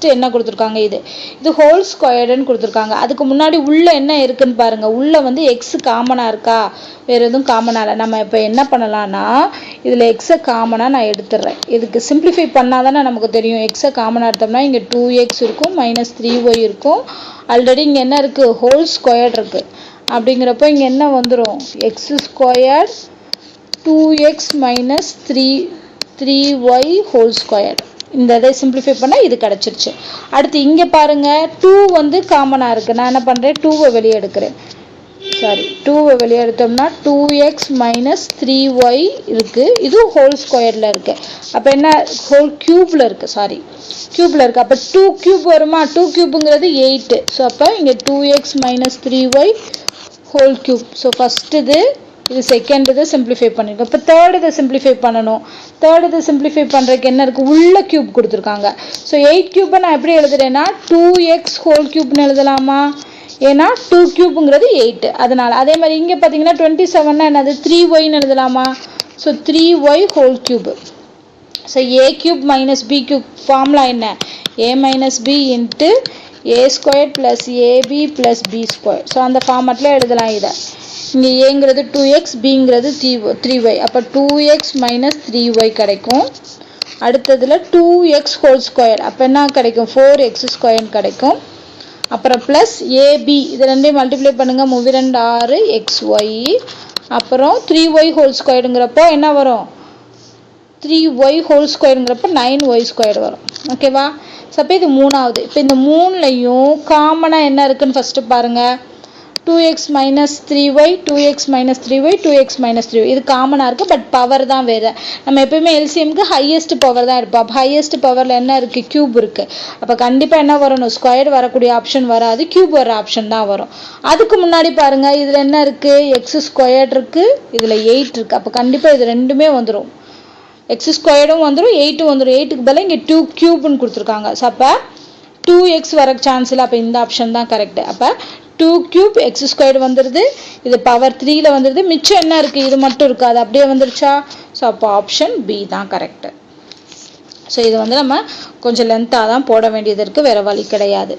First என்ன கொடுத்துருக்காங்க, இது ஹோல் ஸ்கொயர்டுன்னு கொடுத்துருக்காங்க. அதுக்கு முன்னாடி உள்ளே என்ன இருக்குன்னு பாருங்கள். உள்ளே வந்து எக்ஸு காமனாக இருக்கா, வேறு எதுவும் காமனாக இல்லை. நம்ம இப்போ என்ன பண்ணலான்னா, இதில் எக்ஸை காமனாக நான் எடுத்துடுறேன். இதுக்கு சிம்பிளிஃபை பண்ணால் தானே நமக்கு தெரியும். எக்ஸை காமனாக எடுத்தோம்னா இங்கே 2x இருக்கும், -3y இருக்கும். ஆல்ரெடி இங்கே என்ன இருக்குது, ஹோல் ஸ்கொயர்டு இருக்குது. அப்படிங்கிறப்போ இங்கே என்ன வந்துடும், X squared 2x - 3y whole squared. இந்த இதை சிம்பிளிஃபை பண்ணால் இது கிடச்சிருச்சு. அடுத்து இங்கே பாருங்கள், 2 வந்து காமனாக இருக்குது. நான் என்ன பண்ணுறேன், 2வை வெளியே எடுக்கிறேன். 2வை வெளியே எடுத்தோம்னா 2x - 3y இருக்குது. இதுவும் ஹோல் ஸ்கொயரில் இருக்குது. அப்போ என்ன, ஹோல் க்யூப்பில் இருக்குது, க்யூப்பில் இருக்குது. அப்போ 2 க்யூப் வருமா, 2 க்யூப்புங்கிறது 8. ஸோ அப்போ இங்கே 2x - 3y whole cube. So first இது செகண்ட் இதை சிம்பிளிஃபை பண்ணியிருக்கோம். இப்போ தேர்ட் இதை சிம்பிளிஃபை பண்ணணும். தேர்ட் இதை சிம்பிளிஃபை பண்ணுறதுக்கு என்ன இருக்குது, உள்ள க்யூப் கொடுத்துருக்காங்க. ஸோ 8 க்யூப்பை நான் எப்படி எழுதுறேன்னா 2x ஹோல் க்யூப்னு எழுதலாமா, ஏன்னா 2 க்யூப்புங்கிறது 8. அதனால் அதே மாதிரி இங்கே பார்த்தீங்கன்னா 27னா என்னது, 3yன்னு எழுதலாமா. So 3y whole cube. So a cube - b cube formula என்ன, a - b into a square plus ab plus b square. So அந்த ஃபார்மேட்டில் எழுதலாம் இதை. இங்கே ஏங்கிறது 2x, பிங்கிறது 3y. அப்போ 2x - 3y கிடைக்கும். அடுத்ததில் 2x ஹோல் ஸ்கொயர், அப்போ என்ன கிடைக்கும், 4x ஸ்கொயர்னு கிடைக்கும். அப்புறம் ப்ளஸ் ஏபி, இது ரெண்டையும் மல்டிப்ளை பண்ணுங்கள், 32 6 xy. அப்புறம் 3y ஹோல் ஸ்கொயருங்கிறப்போ என்ன வரும், 3y ஹோல் ஸ்கொயருங்கிறப்போ 9y ஸ்கொயர் வரும். ஓகேவா. ஸோ அப்போ இது மூணாவது. இப்போ இந்த மூணுலையும் காமனாக என்ன இருக்குன்னு ஃபஸ்ட்டு பாருங்கள். 2x - 3y 2x - 3y 2x - 3y இது காமனாக இருக்குது. பட் பவர் தான் வேறு. நம்ம எப்போயுமே எல்சிஎம்க்கு ஹையஸ்ட் பவர் தான் எடுப்போம். அப்போ ஹையஸ்ட் பவரில் என்ன இருக்குது, க்யூப் இருக்குது. அப்போ கண்டிப்பாக என்ன வரணும், ஸ்கொயர் வரக்கூடிய ஆப்ஷன் வராது, க்யூப் வர ஆப்ஷன் தான் வரும். அதுக்கு முன்னாடி பாருங்கள், இதில் என்ன இருக்குது, எக்ஸ் ஸ்கொயர்டு இருக்குது, இதில் 8 இருக்குது. அப்போ கண்டிப்பாக இது ரெண்டுமே வந்துடும். எக்ஸ் ஸ்கொயர்டும் வந்துடும், 8ம் வந்துடும். 8க்கு பதிலாக இங்கே 2 க்யூப்னு கொடுத்துருக்காங்க. ஸோ அப்போ 2x வர சான்ஸ் இல்லை. அப்போ இந்த ஆப்ஷன் தான் கரெக்டு. அப்போ 2 க்யூப் எக்ஸ் ஸ்கொயர்டு வந்துடுது, இது பவர் 3ல் வந்துடுது. மிச்சம் என்ன இருக்குது, இது மட்டும் இருக்குது, அது அப்படியே வந்துருச்சா. ஸோ அப்போ ஆப்ஷன் பி தான் கரெக்டு. ஸோ இது வந்து நம்ம கொஞ்சம் லென்த்தாக தான் போட வேண்டியது இருக்குது, வேறு வழி கிடையாது.